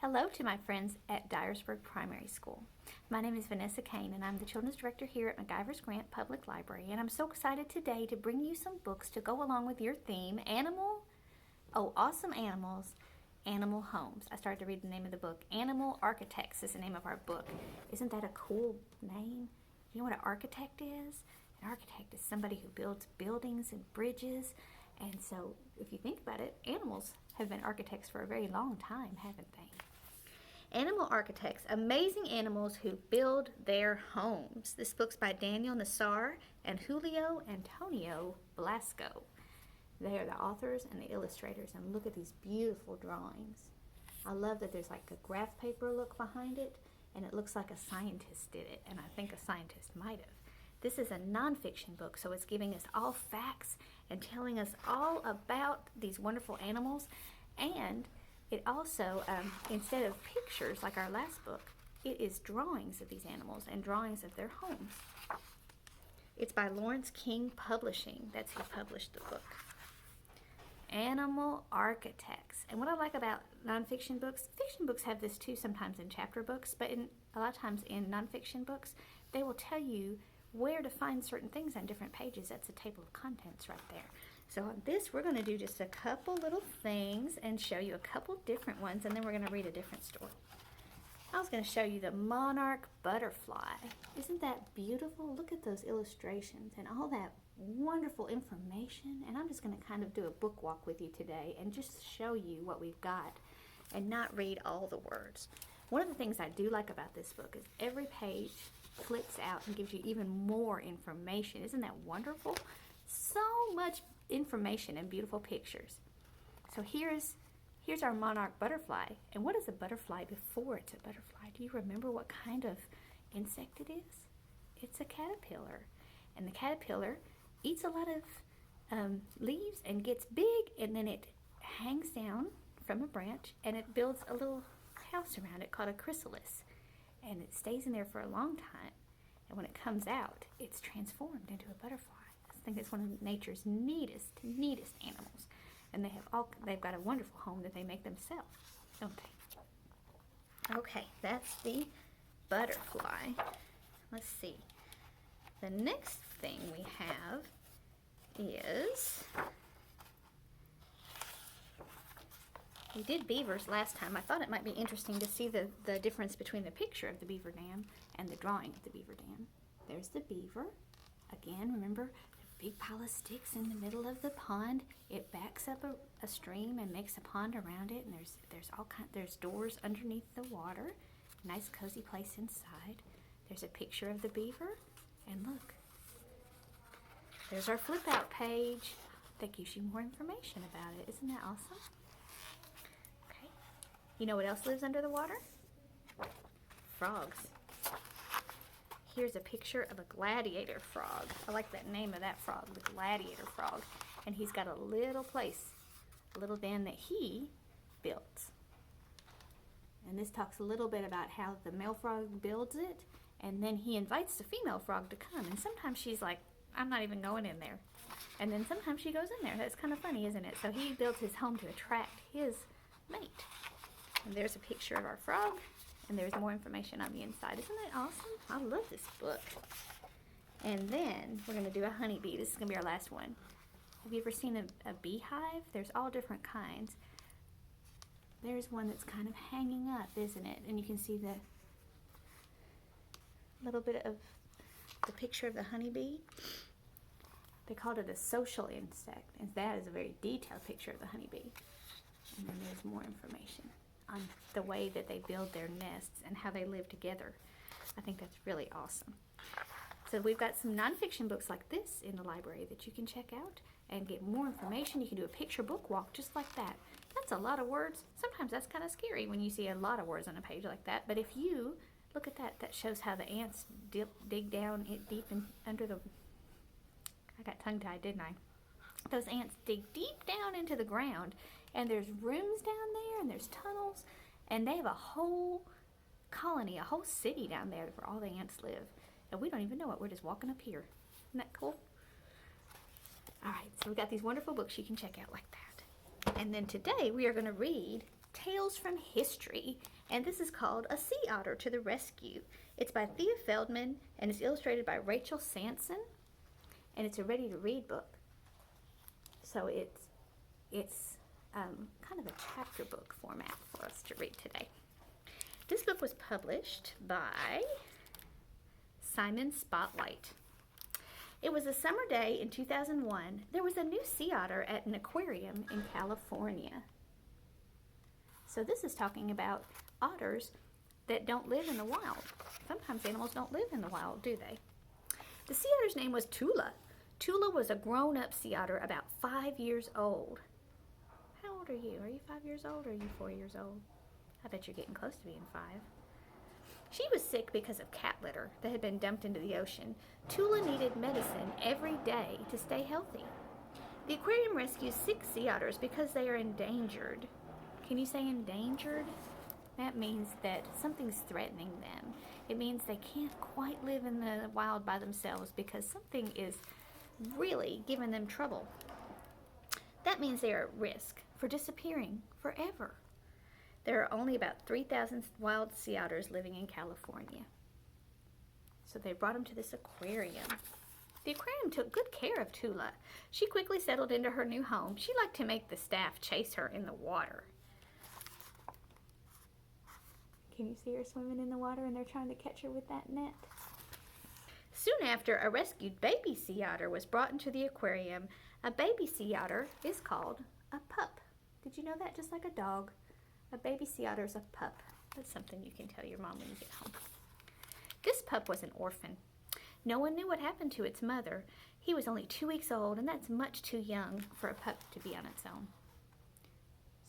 Hello to my friends at Dyersburg Primary School. My name is Vanessa Kane and I'm the Children's Director here at MacIver's Grant Public Library, and I'm so excited today to bring you some books to go along with your theme, awesome animals, animal homes. I started to read the name of the book. Animal Architects is the name of our book. Isn't that a cool name? You know what an architect is? An architect is somebody who builds buildings and bridges, and so if you think about it, animals have been architects for a very long time, haven't they? Animal Architects, Amazing Animals Who Build Their Homes. This book's by Daniel Nassar and Julio Antonio Blasco. They are the authors and the illustrators, and look at these beautiful drawings. I love that there's like a graph paper look behind it, and it looks like a scientist did it, and I think a scientist might have. This is a nonfiction book, so it's giving us all facts and telling us all about these wonderful animals, and it also, instead of pictures like our last book, it is drawings of these animals and drawings of their homes. It's by Laurence King Publishing. That's who published the book. Animal Architects. And what I like about nonfiction books, fiction books have this too sometimes in chapter books, but a lot of times in nonfiction books, they will tell you where to find certain things on different pages. That's a table of contents right there. So on this, we're going to do just a couple little things and show you a couple different ones, and then we're going to read a different story. I was going to show you the monarch butterfly. Isn't that beautiful? Look at those illustrations and all that wonderful information. And I'm just going to kind of do a book walk with you today and just show you what we've got and not read all the words. One of the things I do like about this book is every page flips out and gives you even more information. Isn't that wonderful? So much information and beautiful pictures. So here's our monarch butterfly. And what is a butterfly before it's a butterfly? Do you remember what kind of insect it is? It's a caterpillar. And the caterpillar eats a lot of leaves and gets big, and then it hangs down from a branch and it builds a little house around it called a chrysalis. And it stays in there for a long time. And when it comes out, it's transformed into a butterfly. I think it's one of nature's neatest animals, and they've got a wonderful home that they make themselves, don't they? Okay, that's the butterfly. Let's see. The next thing we have is, we did beavers last time. I thought it might be interesting to see the difference between the picture of the beaver dam and the drawing of the beaver dam. There's the beaver. Again, remember, big pile of sticks in the middle of the pond. It backs up a stream and makes a pond around it, and there's doors underneath the water. Nice cozy place inside. There's a picture of the beaver, and look, there's our flip out page that gives you more information about it. Isn't that awesome? Okay, you know what else lives under the water? Frogs. Here's a picture of a gladiator frog. I like that name of that frog, the Gladiator Frog. And he's got a little place, a little den that he built. And this talks a little bit about how the male frog builds it, and then he invites the female frog to come. And sometimes she's like, I'm not even going in there. And then sometimes she goes in there. That's kind of funny, isn't it? So he built his home to attract his mate. And there's a picture of our frog. And there's more information on the inside. Isn't that awesome? I love this book. And then we're going to do a honeybee. This is going to be our last one. Have you ever seen a beehive? There's all different kinds. There's one that's kind of hanging up, isn't it? And you can see the little bit of the picture of the honeybee. They called it a social insect. And that is a very detailed picture of the honeybee. And then there's more information on the way that they build their nests and how they live together. I think that's really awesome. So we've got some nonfiction books like this in the library that you can check out and get more information. You can do a picture book walk just like that. That's a lot of words. Sometimes that's kind of scary when you see a lot of words on a page like that. But if you look at that, that shows how the ants dig down deep under the... I got tongue-tied, didn't I? Those ants dig deep down into the ground, and there's rooms down there, and there's tunnels, and they have a whole colony, a whole city down there where all the ants live. And we don't even know it. We're just walking up here. Isn't that cool? All right, so we got these wonderful books you can check out like that. And then today we are going to read Tales from History, and this is called A Sea Otter to the Rescue. It's by Thea Feldman, and it's illustrated by Rachel Sanson, and it's a ready-to-read book. So it's kind of a chapter book format for us to read today. This book was published by Simon Spotlight. It was a summer day in 2001. There was a new sea otter at an aquarium in California. So this is talking about otters that don't live in the wild. Sometimes animals don't live in the wild, do they? The sea otter's name was Tula. Tula was a grown-up sea otter about 5 years old. How old are you? Are you 5 years old or are you 4 years old? I bet you're getting close to being 5. She was sick because of cat litter that had been dumped into the ocean. Tula needed medicine every day to stay healthy. The aquarium rescues 6 sea otters because they are endangered. Can you say endangered? That means that something's threatening them. It means they can't quite live in the wild by themselves because something is really giving them trouble. That means they are at risk for disappearing forever. There are only about 3,000 wild sea otters living in California. So they brought them to this aquarium. The aquarium took good care of Tula. She quickly settled into her new home. She liked to make the staff chase her in the water. Can you see her swimming in the water and they're trying to catch her with that net? Soon after, a rescued baby sea otter was brought into the aquarium. A baby sea otter is called a pup. Did you know that? Just like a dog. A baby sea otter is a pup. That's something you can tell your mom when you get home. This pup was an orphan. No one knew what happened to its mother. He was only 2 weeks old, and that's much too young for a pup to be on its own.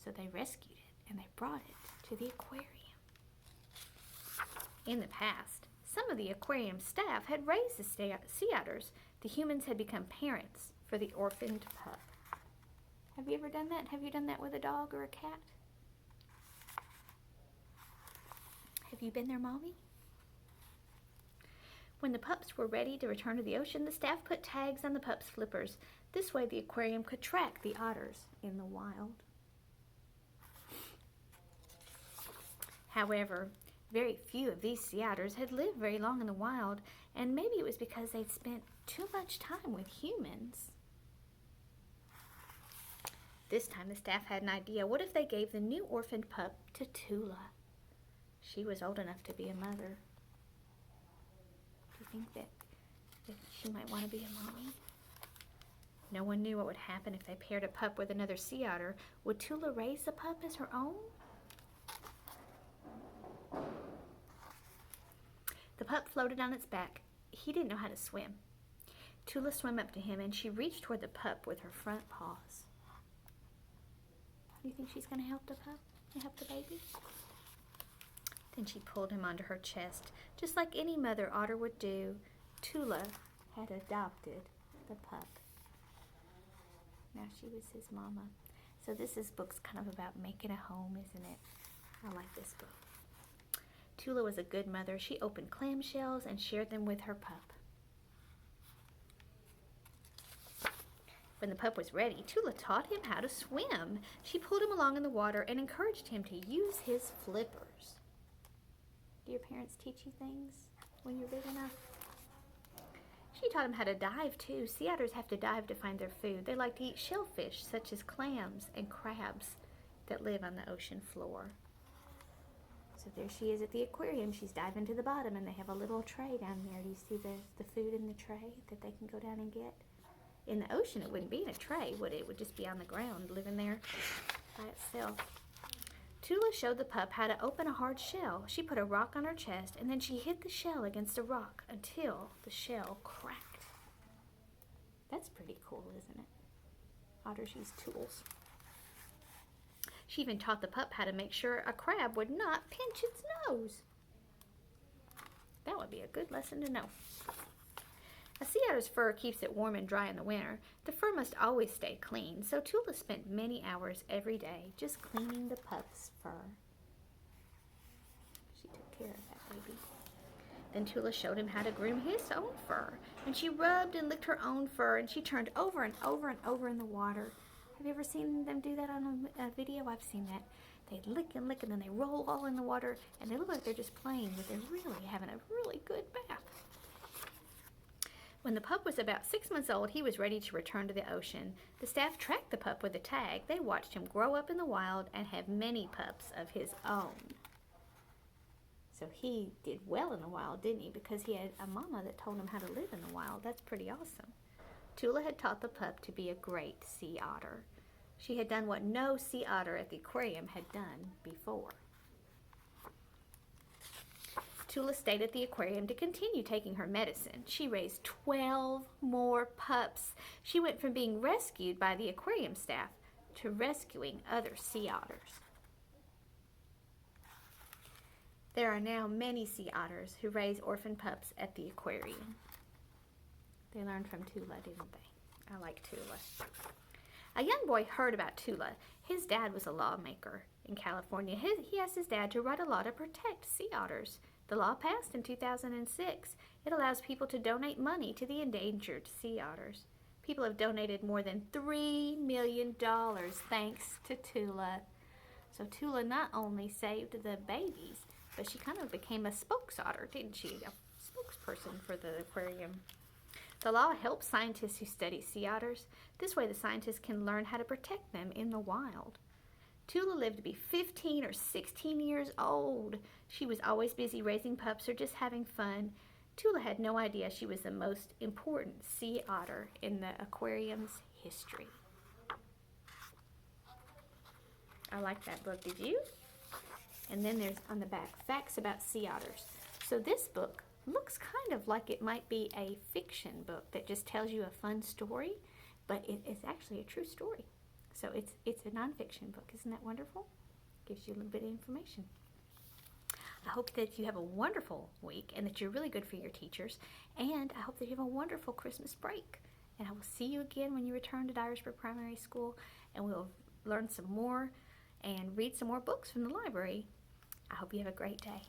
So they rescued it, and they brought it to the aquarium. In the past, some of the aquarium staff had raised the sea otters. The humans had become parents for the orphaned pup. Have you ever done that? Have you done that with a dog or a cat? Have you been their mommy? When the pups were ready to return to the ocean, the staff put tags on the pups' flippers. This way the aquarium could track the otters in the wild. However, very few of these sea otters had lived very long in the wild, and maybe it was because they'd spent too much time with humans. This time the staff had an idea. What if they gave the new orphaned pup to Tula? She was old enough to be a mother. Do you think that she might want to be a mommy? No one knew what would happen if they paired a pup with another sea otter. Would Tula raise the pup as her own? The pup floated on its back. He didn't know how to swim. Tula swam up to him and she reached toward the pup with her front paws. You think she's going to help the pup? Help the baby? Then she pulled him onto her chest, just like any mother otter would do. Tula had adopted the pup. Now she was his mama. So this book's kind of about making a home, isn't it? I like this book. Tula was a good mother. She opened clamshells and shared them with her pup. When the pup was ready, Tula taught him how to swim. She pulled him along in the water and encouraged him to use his flippers. Do your parents teach you things when you're big enough? She taught him how to dive too. Sea otters have to dive to find their food. They like to eat shellfish such as clams and crabs that live on the ocean floor. So there she is at the aquarium. She's diving to the bottom and they have a little tray down there. Do you see the food in the tray that they can go down and get? In the ocean it wouldn't be in a tray, would it? It would just be on the ground living there by itself. Tula showed the pup how to open a hard shell. She put a rock on her chest and then she hit the shell against a rock until the shell cracked. That's pretty cool, isn't it? Otters use tools. She even taught the pup how to make sure a crab would not pinch its nose. That would be a good lesson to know. A sea otter's fur keeps it warm and dry in the winter. The fur must always stay clean, so Tula spent many hours every day just cleaning the pup's fur. She took care of that baby. Then Tula showed him how to groom his own fur, and she rubbed and licked her own fur, and she turned over and over and over in the water. Have you ever seen them do that on a video? I've seen that. They lick and then they roll all in the water, and they look like they're just playing, but they're really having a really good bath. When the pup was about 6 months old, he was ready to return to the ocean. The staff tracked the pup with a tag. They watched him grow up in the wild and have many pups of his own. So he did well in the wild, didn't he? Because he had a mama that told him how to live in the wild. That's pretty awesome. Tula had taught the pup to be a great sea otter. She had done what no sea otter at the aquarium had done before. Tula stayed at the aquarium to continue taking her medicine. She raised 12 more pups. She went from being rescued by the aquarium staff to rescuing other sea otters. There are now many sea otters who raise orphan pups at the aquarium. They learned from Tula, didn't they? I like Tula. A young boy heard about Tula. His dad was a lawmaker in California. He asked his dad to write a law to protect sea otters. The law passed in 2006. It allows people to donate money to the endangered sea otters. People have donated more than $3 million thanks to Tula. So Tula not only saved the babies, but she kind of became a spokes otter, didn't she? A spokesperson for the aquarium. The law helps scientists who study sea otters. This way the scientists can learn how to protect them in the wild. Tula lived to be 15 or 16 years old. She was always busy raising pups or just having fun. Tula had no idea she was the most important sea otter in the aquarium's history. I like that book. Did you? And then there's on the back, facts about sea otters. So this book looks kind of like it might be a fiction book that just tells you a fun story, but it is actually a true story. So it's a nonfiction book. Isn't that wonderful? Gives you a little bit of information. I hope that you have a wonderful week and that you're really good for your teachers. And I hope that you have a wonderful Christmas break. And I will see you again when you return to Dyersburg Primary School, and we'll learn some more and read some more books from the library. I hope you have a great day.